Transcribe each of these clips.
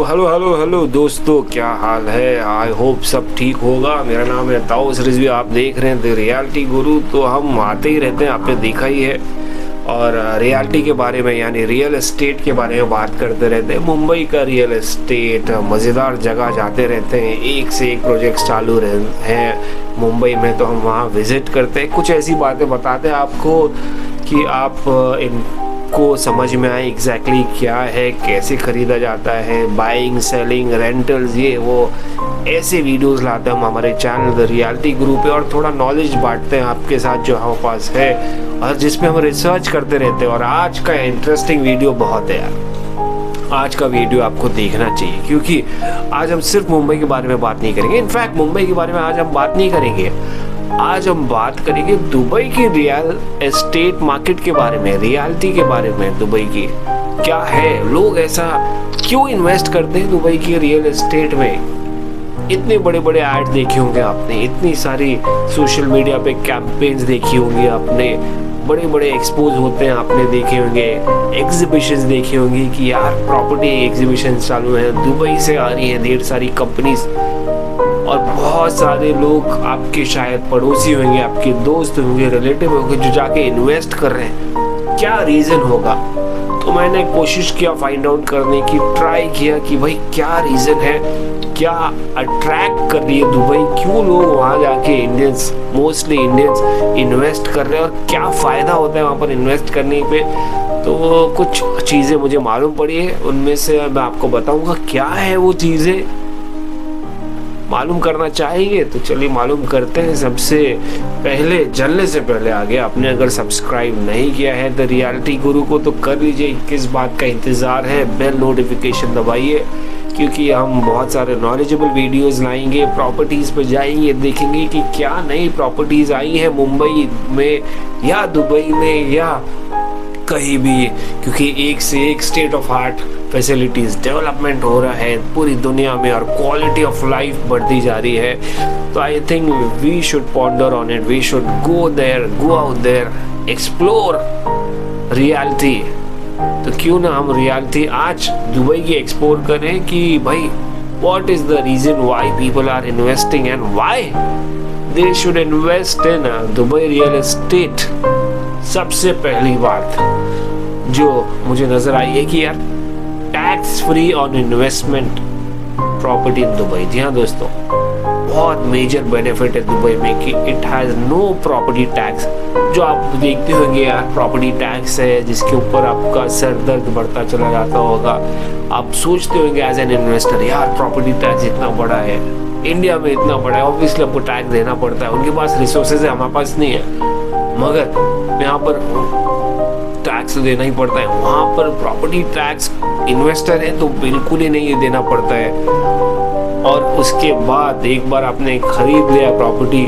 Hello hello hello दोस्तों, क्या हाल है। आई होप सब ठीक होगा। मेरा नाम है ताउस रिजवी, आप देख रहे हैं द रियलिटी गुरु। तो हम आते ही रहते हैं, आपने देखा ही है, और रियलिटी के बारे में यानी रियल एस्टेट के बारे में बात करते रहते हैं। मुंबई का रियल एस्टेट मज़ेदार जगह जाते रहते हैं, एक से एक प्रोजेक्ट्स चालू हैं मुंबई में, तो हम वहाँ विज़िट करते हैं, कुछ ऐसी बातें बताते हैं आपको कि आप को समझ में आए एग्जैक्टली क्या है, कैसे खरीदा जाता है, बाइंग सेलिंग रेंटल्स, ये वो ऐसे वीडियोस लाते हैं हम हमारे चैनल द रियलिटी गुरु पे, और थोड़ा नॉलेज बांटते हैं आपके साथ जो हमारे पास है और जिसमें हम रिसर्च करते रहते हैं। और आज का इंटरेस्टिंग वीडियो बहुत है यार, आज का वीडियो आपको देखना चाहिए, क्योंकि आज हम सिर्फ मुंबई के बारे में बात नहीं करेंगे। इनफैक्ट मुंबई के बारे में आज हम बात नहीं करेंगे, आज हम बात करेंगे दुबई की रियल एस्टेट मार्केट के बारे में, रियलिटी के बारे में। दुबई की क्या है, लोग ऐसा क्यों इन्वेस्ट करते हैं दुबई की रियल एस्टेट में। इतने बड़े बड़े ऐड देखे होंगे आपने, इतनी सारी सोशल मीडिया पे कैंपेन्स देखी होंगी आपने, बड़े बड़े एक्सपोज होते हैं आपने देखे होंगे, एग्जीबिशंस देखी होंगी कि यार प्रॉपर्टी एग्जीबिशन चालू है, दुबई से आ रही है ढेर सारी कंपनीज, और बहुत सारे लोग आपके शायद पड़ोसी होंगे, आपके दोस्त होंगे, रिलेटिव होंगे जो जाके इन्वेस्ट कर रहे हैं। क्या रीज़न होगा? तो मैंने कोशिश किया फाइंड आउट करने की, ट्राई किया कि भाई क्या रीज़न है, क्या अट्रैक्ट कर रही है दुबई, क्यों लोग वहाँ जाके इंडियंस, मोस्टली इंडियंस इन्वेस्ट कर रहे हैं, और क्या फ़ायदा होता है वहाँ पर इन्वेस्ट करने पे। तो कुछ चीज़ें मुझे मालूम पड़ी है, उनमें से मैं आपको बताऊँगा क्या है वो चीज़ें। मालूम करना चाहेंगे तो चलिए मालूम करते हैं। सबसे पहले जानने से पहले आगे आपने अगर सब्सक्राइब नहीं किया है द रियलिटी गुरु को तो कर लीजिए, किस बात का इंतज़ार है, बेल नोटिफिकेशन दबाइए, क्योंकि हम बहुत सारे नॉलेजेबल वीडियोस लाएंगे, प्रॉपर्टीज़ पे जाएंगे, देखेंगे कि क्या नई प्रॉपर्टीज़ आई हैं मुंबई में या दुबई में या कहीं भी, क्योंकि एक से एक state of art facilities development हो रहा है पूरी दुनिया में, और क्वालिटी ऑफ लाइफ बढ़ती जा रही है। तो I think we should ponder on it, we should go there, go out there, explore reality. तो क्यों ना हम रियलिटी आज दुबई की एक्सप्लोर करें कि भाई what is the reason why people are investing and why they should invest in Dubai real estate. सबसे पहली बात जो मुझे नजर आई है कि यार tax free on investment property in Dubai. जी हाँ दोस्तों, बहुत मेजर बेनिफिट है दुबई में कि it has no property tax. जो आप देखते होंगे यार प्रॉपर्टी टैक्स है जिसके ऊपर आपका सर दर्द बढ़ता चला जाता होगा। आप सोचते होंगे एज एन इन्वेस्टर, यार प्रॉपर्टी टैक्स इतना बड़ा है, इंडिया में इतना बड़ा है, ऑब्वियसली आपको टैक्स देना पड़ता है, उनके पास रिसोर्सेज है, हमारे पास नहीं है, मगर यहाँ पर टैक्स देना ही पड़ता है। वहाँ पर प्रॉपर्टी टैक्स इन्वेस्टर है तो बिल्कुल ही नहीं देना पड़ता है, और उसके बाद एक बार आपने खरीद लिया प्रॉपर्टी,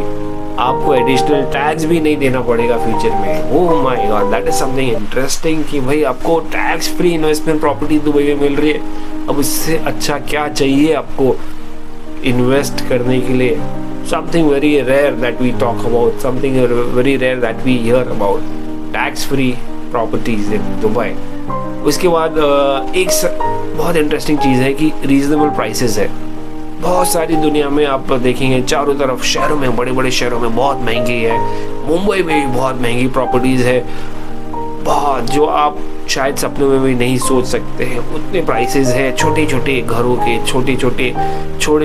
आपको एडिशनल टैक्स भी नहीं देना पड़ेगा फ्यूचर में। Oh my God, that is something interesting कि भाई आपको tax free investment property Dubai में मिल रही है। अब इससे अच्छा क्या चाहिए आपको इन्वेस्ट करने के लिए? Something very rare that we talk about, something very rare that we hear about, tax-free properties in Dubai. उसके बाद एक बहुत इंटरेस्टिंग चीज़ है कि रीजनेबल प्राइसेस है। बहुत सारी दुनिया में आप देखेंगे चारों तरफ शहरों में, बड़े बड़े शहरों में बहुत महंगी है, मुंबई में भी बहुत महंगी प्रॉपर्टीज़ है, बहुत, जो आप शायद सपनों में भी नहीं सोच सकते हैं उतने प्राइसेस है। छोटे छोटे घरों के, छोटे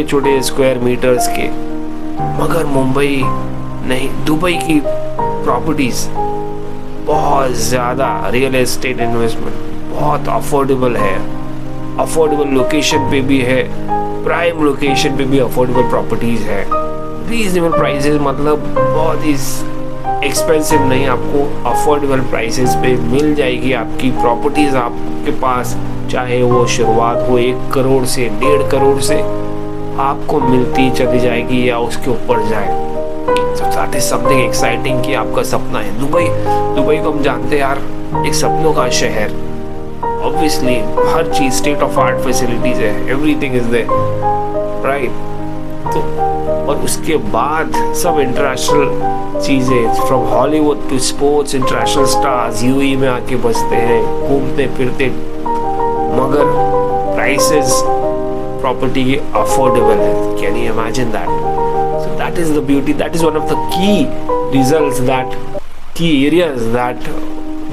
छोटे स्क्वायर मीटर्स के, मगर मुंबई नहीं, दुबई की प्रॉपर्टीज बहुत ज़्यादा, रियल एस्टेट इन्वेस्टमेंट बहुत अफोर्डेबल है, अफोर्डेबल लोकेशन पे भी है, प्राइम लोकेशन पे भी अफोर्डेबल प्रॉपर्टीज है, रीजनेबल प्राइसेस, मतलब बहुत ही एक्सपेंसिव नहीं, आपको अफोर्डेबल प्राइसेस पे मिल जाएगी आपकी प्रॉपर्टीज आपके पास, चाहे वो शुरुआत हो 1 करोड़ से 1.5 करोड़ से, आपको मिलती चली जाएगी या उसके ऊपर जाए। So that is something exciting कि आपका सपना है दुबई को हम जानते हैं यार, एक सपनों का शहर। ऑब्वियसली हर चीज स्टेट ऑफ आर्ट फैसिलिटीज है, एवरीथिंग इज देयर, राइट। तो और उसके बाद सब इंटरनेशनल चीज़ें, from Hollywood to sports, international stars UAE में आके बसते हैं, घूमते फिरते, मगर प्राइसेस प्रॉपर्टी की अफोर्डेबल है। Can you imagine that? So that is the beauty, that is one of the key results, that key areas that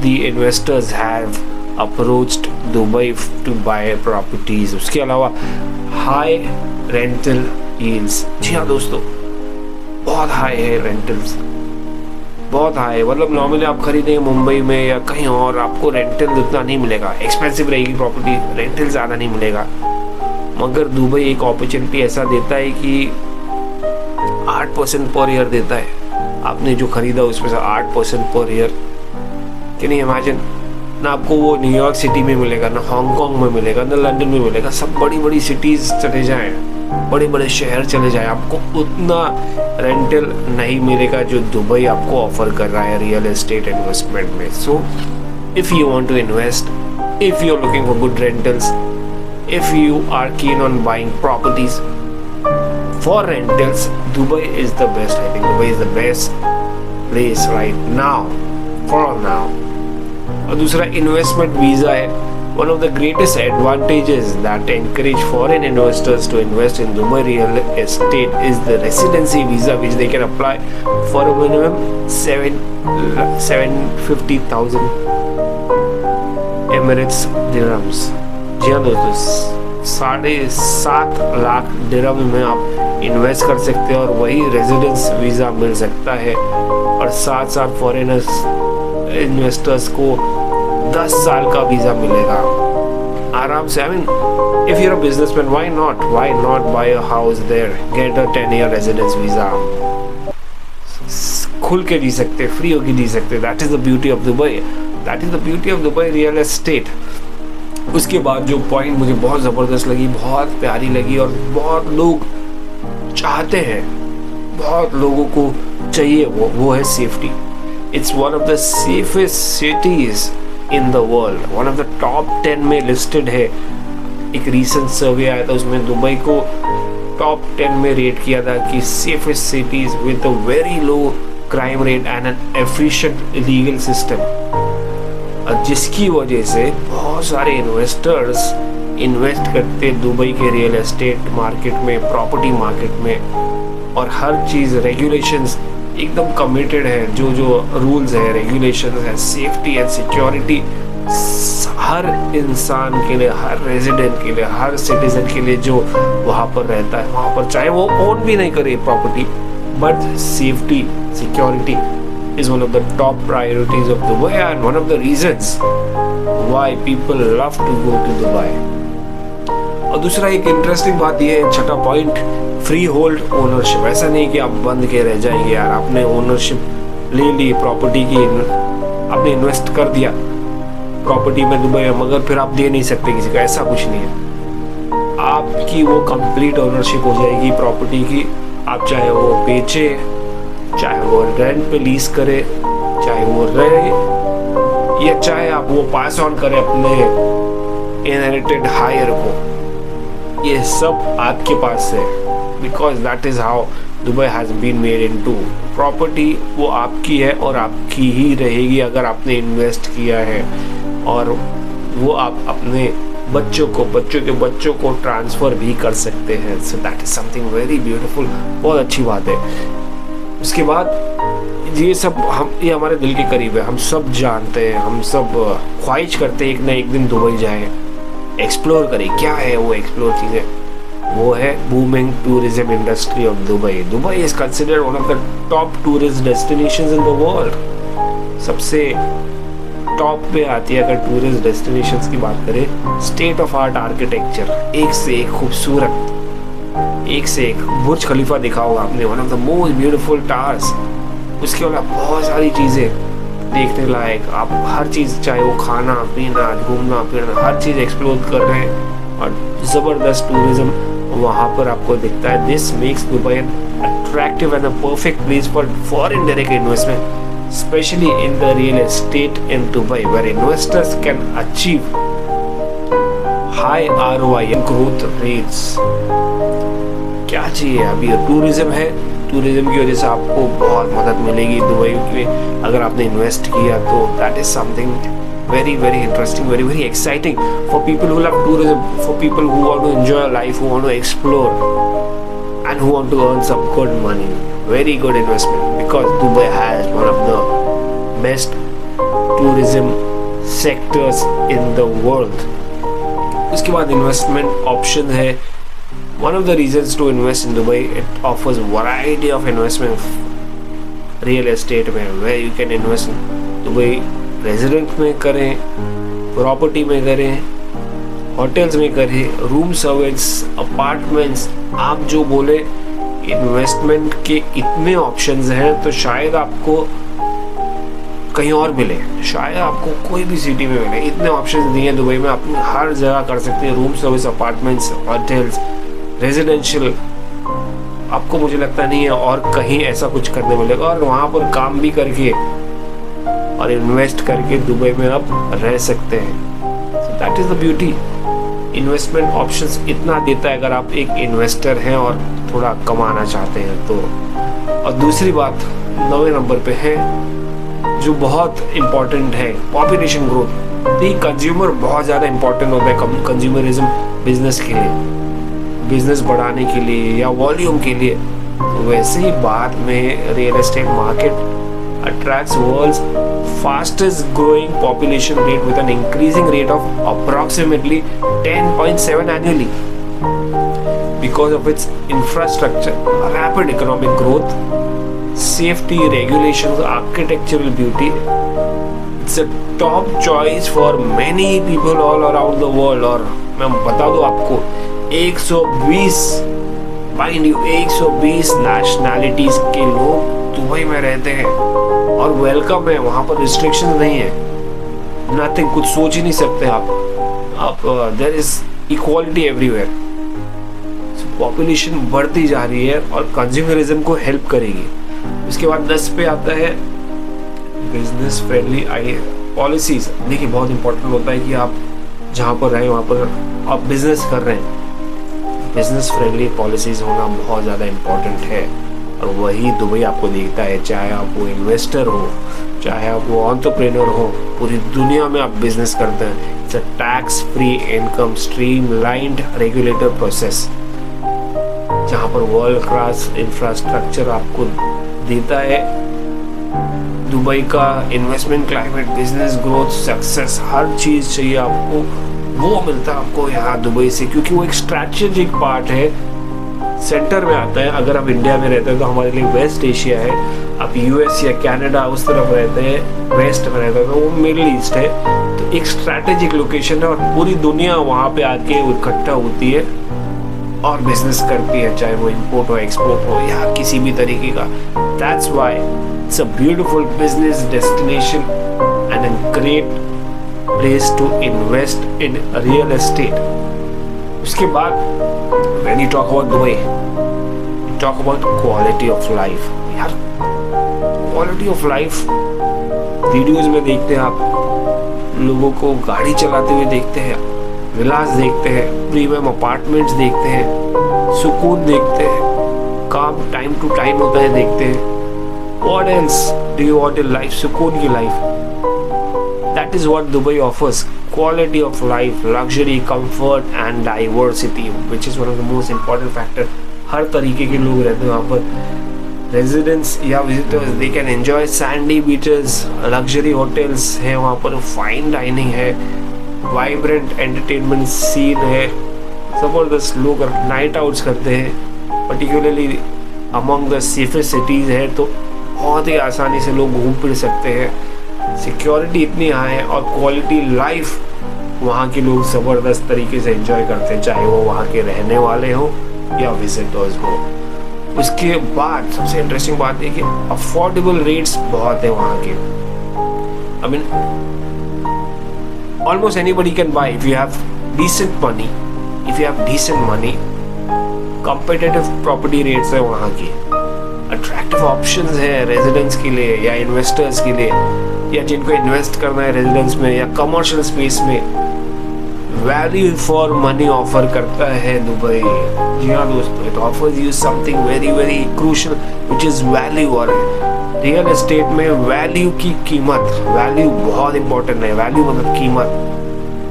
the investors have approached Dubai to buy properties. उसके अलावा high rental yields. जी हाँ दोस्तों, बहुत high है rentals, बहुत high. मतलब normally आप खरीदेंगे मुंबई में या कहीं और, आपको रेंटल उतना नहीं मिलेगा, एक्सपेंसिव रहेगी प्रॉपर्टी, रेंटल ज़्यादा नहीं मिलेगा। मगर दुबई एक अपॉर्चुनिटी ऐसा देता है कि 8% पर ईयर देता है। आपने जो खरीदा उसमें से 8% per year. Can you imagine? ना आपको वो न्यूयॉर्क सिटी में मिलेगा, ना हांगकांग में मिलेगा, ना लंदन में मिलेगा। सब बड़ी बड़ी सिटीज चले जाएं, बड़े बड़े शहर चले जाए, आपको उतना रेंटल नहीं मिलेगा जो दुबई आपको ऑफर कर रहा है रियल एस्टेट इन्वेस्टमेंट में। So if you want to invest, if you are looking for good rentals, if you are keen on buying properties for rentals, Dubai is the best. I think Dubai is the best place right now, for now. और दूसरा investment visa है। One of the greatest advantages that encourage foreign investors to invest in Dubai real estate is the residency visa, which they can apply for a minimum 750,000 Emirates dirhams। जी हाँ दोस्तों, 7.5 लाख दिरहम में आप invest कर सकते हैं और वही रेजिडेंस वीज़ा मिल सकता है। और साथ साथ फॉरेनर्स इन्वेस्टर्स को 10 साल का वीजा मिलेगा आराम से। I mean if you're a businessman, why not buy a house there, get a 10 year residence visa. खुल के जी सकते, फ्री होके जी सकते। That is the beauty of Dubai, that is the beauty of Dubai real estate. उसके बाद जो पॉइंट मुझे बहुत ज़बरदस्त लगी, बहुत प्यारी लगी और बहुत लोग चाहते हैं, बहुत लोगों को चाहिए, वो है safety. It's one of the safest cities in the world, one of the top 10 में लिस्टेड है। एक रीसेंट सर्वे आया था, उसमें दुबई को टॉप 10 में रेट किया था कि safest cities with a very low crime rate and N efficient legal system. जिसकी वजह से बहुत सारे इन्वेस्टर्स इन्वेस्ट करते दुबई के रियल एस्टेट मार्केट में, प्रॉपर्टी मार्केट में। और हर चीज़ रेगुलेशंस एकदम कमिटेड है, जो रूल्स है, रेगुलेशंस है, सेफ्टी एंड सिक्योरिटी हर इंसान के लिए, हर रेजिडेंट के लिए, हर सिटीजन के लिए जो वहाँ पर रहता है, वहाँ पर चाहे वो ओन भी नहीं करे property, but safety security is one of the top priorities of Dubai and one of the reasons why people love to go to Dubai। और दूसरा एक इंटरेस्टिंग बात ये है, छठा पॉइंट, फ्री होल्ड ओनरशिप। ऐसा नहीं कि आप बंद के रह जाएंगे यार, आपने ओनरशिप ले ली प्रॉपर्टी की, आपने इन्वेस्ट कर दिया प्रॉपर्टी में दुबई में, मगर फिर आप दे नहीं सकते किसी का, ऐसा कुछ नहीं है। आपकी वो कंप्लीट ओनरशिप हो जाएगी प्रॉपर्टी की। आप चाहे वो बेचे, चाहे वो रेंट पे लीज करे, चाहे वो रहे, या चाहे आप वो पास ऑन करें अपने इनहेरिटेड हायर को, ये सब आपके पास है। Because that is how Dubai has been made into. Property वो आपकी है और आपकी ही रहेगी अगर आपने इन्वेस्ट किया है, और वो आप अपने बच्चों के बच्चों को ट्रांसफर भी कर सकते हैं। सो that is something very beautiful, बहुत अच्छी बात है। उसके बाद ये सब ये हमारे दिल के करीब है, हम सब जानते हैं, हम सब ख्वाहिश करते हैं एक ना एक दिन दुबई जाएं, एक्सप्लोर करें। क्या है वो एक्सप्लोर चीज़ें? वो है booming tourism industry of Dubai. Dubai is considered one of the top tourist destinations in the world. सबसे टॉप पे आती है अगर टूरिस्ट डेस्टिनेशंस की बात करें। स्टेट ऑफ आर्ट आर्किटेक्चर, एक से एक खूबसूरत, एक से एक। बुर्ज खलीफा देखा होगा आपने, one of the most beautiful towers. उसके अलावा बहुत सारी चीज़ें देखने लायक, आप हर चीज़, चाहे वो खाना पीना, घूमना फिरना, हर चीज़ एक्सप्लोर कर रहे हैं और ज़बरदस्त टूरिज्म वहाँ पर आपको दिखता है। This makes Dubai an attractive and a perfect place for foreign direct investment, especially in the real estate in Dubai, where investors can achieve high ROI and growth rates। क्या चाहिए? अभी टूरिज्म है, tourism की वजह से आपको बहुत मदद मिलेगी दुबई में। अगर आपने इन्वेस्ट किया तो that is something very very interesting, very very exciting for people who love tourism, for people who want to enjoy life, who want to explore and who want to earn some good money. Very good investment, because Dubai has one of the best tourism sectors in the world. उसके बाद investment option है. One of the reasons to invest in Dubai, it offers variety of investment real estate में, where you can invest in Dubai resident में करें, property में करें, hotels में करें, रूम सर्विस, अपार्टमेंट्स, आप जो बोले. इन्वेस्टमेंट के इतने ऑप्शंस हैं, तो शायद आपको कहीं और मिले, शायद आपको कोई भी सिटी में मिले. इतने ऑप्शंस दिए हैं दुबई में, आप हर जगह कर सकते हैं. Room service, apartments, hotels, residential. आपको मुझे लगता नहीं है और कहीं ऐसा कुछ करने मिलेगा. और वहाँ पर काम भी करके और इन्वेस्ट करके दुबई में आप रह सकते हैं. So that is the beauty. Investment options इतना देता है अगर आप एक इन्वेस्टर हैं और थोड़ा कमाना चाहते हैं तो. और दूसरी बात 9वें नंबर पे है, जो बहुत इम्पोर्टेंट है, पॉपुलेशन ग्रोथ. ये कंज्यूमर बहुत ज़्यादा इम्पोर्टेंट होता है कंज्यूमरिज्म बिजनेस के लिए, बिजनेस बढ़ाने के लिए या वॉल्यूम के लिए. तो वैसे ही बाद में real estate market attracts world's fastest growing population rate with an increasing rate of approximately 10.7 annually because of its infrastructure, rapid economic growth, safety, regulations, architectural beauty. It's a top choice for many people all around the world. और मैं बता दूं आपको 120 nationalities के लोग Dubai में रहते हैं और वेलकम है. वहाँ पर रिस्ट्रिक्शन नहीं है, नथिंग, कुछ सोच ही नहीं सकते आप there is equality everywhere. Population बढ़ती जा रही है और कंज्यूमरिज्म को हेल्प करेगी. उसके बाद 10 पे आता है बिजनेस फ्रेंडली पॉलिसीज. देखिए बहुत इंपॉर्टेंट होता है कि आप जहाँ पर रहे वहाँ पर आप बिजनेस कर रहे हैं, बिजनेस फ्रेंडली पॉलिसीज होना बहुत ज़्यादा इम्पोर्टेंट है. और वही दुबई आपको देखता है, चाहे आप वो इन्वेस्टर हो, चाहे आप वो एंटरप्रेन्योर हो, पूरी दुनिया में आप बिजनेस करते हैं. It's a tax free income streamlined regulator process, जहाँ पर वर्ल्ड क्लास इंफ्रास्ट्रक्चर आपको देता है. दुबई का investment climate, business growth, success, हर चीज़ चाहिए आपको, वो मिलता है आपको यहाँ दुबई से, क्योंकि वो एक स्ट्रैटेजिक पार्ट है, सेंटर में आता है. अगर आप इंडिया में रहते हैं तो हमारे लिए वेस्ट एशिया है. आप यूएस या कनाडा उस तरफ रहते हैं, वेस्ट में रहते हैं तो वो मिडिल ईस्ट है. तो एक स्ट्रैटेजिक लोकेशन है और पूरी दुनिया वहाँ पे आके इकट्ठा होती है और बिजनेस करती है, चाहे वो इंपोर्ट हो, एक्सपोर्ट हो या किसी भी तरीके का. That's why it's a beautiful business destination and a great place to invest in real estate. उसके बाद when you talk about Dubai, you talk about quality of life. यार quality of life वीडियोस में देखते हैं आप, लोगों को गाड़ी चलाते हुए देखते हैं, विलास देखते हैं, प्रीमियम अपार्टमेंट्स देखते हैं, सुकून देखते हैं, काम टाइम टू टाइम होता है देखते हैं. What else do you want in life? सुकून की life. That is what Dubai offers. Quality of life, luxury, comfort and diversity, which is one of the most important factor. हर तरीके के लोग रहते हैं वहाँ पर. Residents या visitors, they can enjoy sandy beaches, luxury hotels है वहाँ पर, fine dining है, vibrant entertainment scene है, ज़बरदस्त लोग नाइट आउट्स करते हैं. particularly among the safest cities है, तो बहुत ही आसानी से लोग घूम फिर सकते हैं. सिक्योरिटी इतनी हाई है और क्वालिटी लाइफ वहाँ के लोग ज़बरदस्त तरीके से एंजॉय करते हैं, चाहे वो वहाँ के रहने वाले हो या विजिटर्स हो. उसके बाद सबसे इंटरेस्टिंग बात है कि अफोर्डेबल रेट्स बहुत है वहाँ के. I mean almost anybody can buy if you have decent money. If you have decent money, competitive property rates है वहाँ की. अट्रैक्टिव ऑप्शंस है रेजिडेंट्स के लिए या इन्वेस्टर्स के लिए, या जिनको इन्वेस्ट करना है रेजिडेंस में या कमर्शियल स्पेस में. वैल्यू फॉर मनी ऑफर करता है दुबई. जी हाँ दोस्तों, it offers you something very very crucial, which is value. और रियल एस्टेट में वैल्यू की कीमत, वैल्यू बहुत इंपॉर्टेंट है। वैल्यू मतलब कीमत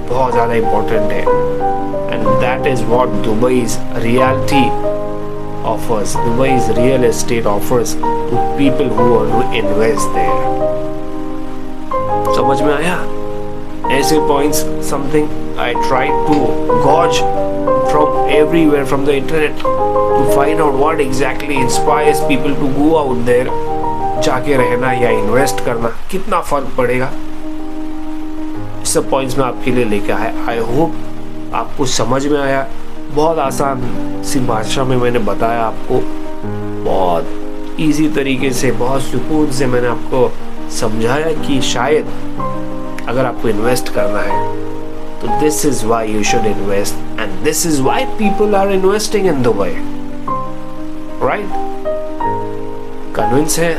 बहुत ज्यादा इंपॉर्टेंट है। And that is what Dubai's reality offers. Dubai's real estate offers to people who want to invest there. समझ में आया? ऐसे points something I tried to gauge from everywhere from the internet to find out what exactly inspires people to go out there. जाके रहना या invest करना, कितना फर्क पड़ेगा, सब पॉइंट्स में आपके लिए लेके आया। आई होप आपको समझ में आया। बहुत आसान सी भाषा में मैंने बताया आपको, बहुत इजी तरीके से, बहुत सुकून से मैंने आपको समझाया कि शायद अगर आपको इन्वेस्ट करना है तो this is why you should invest and this is why people are investing in Dubai, right? Convince है,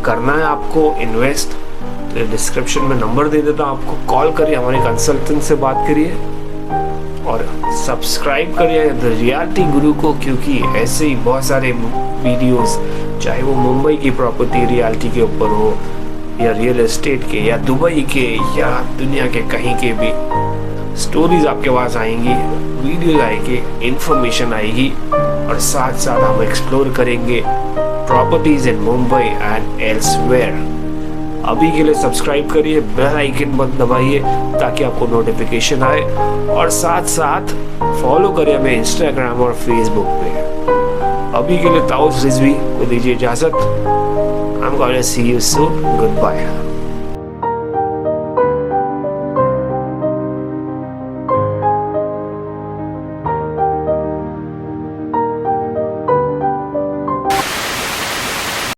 करना है आपको इन्वेस्ट, तो डिस्क्रिप्शन में नंबर दे देता हूं, आपको कॉल करिए, हमारे कंसल्टेंट से बात करिए और सब्सक्राइब करिए द रियलिटी गुरु को, क्योंकि ऐसे ही बहुत सारे वीडियोस, चाहे वो मुंबई की प्रॉपर्टी रियलिटी के ऊपर हो या रियल एस्टेट के या दुबई के या दुनिया के कहीं के भी, स्टोरीज आपके पास आएंगी, वीडियोस आएंगे, इंफॉर्मेशन आएगी और साथ साथ हम एक्सप्लोर करेंगे properties in Mumbai and elsewhere. अभी के लिए सब्सक्राइब करिए, बेल आइकन बटन दबाइए ताकि आपको नोटिफिकेशन आए और साथ साथ फॉलो करिए हमें इंस्टाग्राम और फेसबुक पे। अभी के लिए ताउस रिजवी को दीजिए इजाजत। I'm gonna see you soon. Goodbye.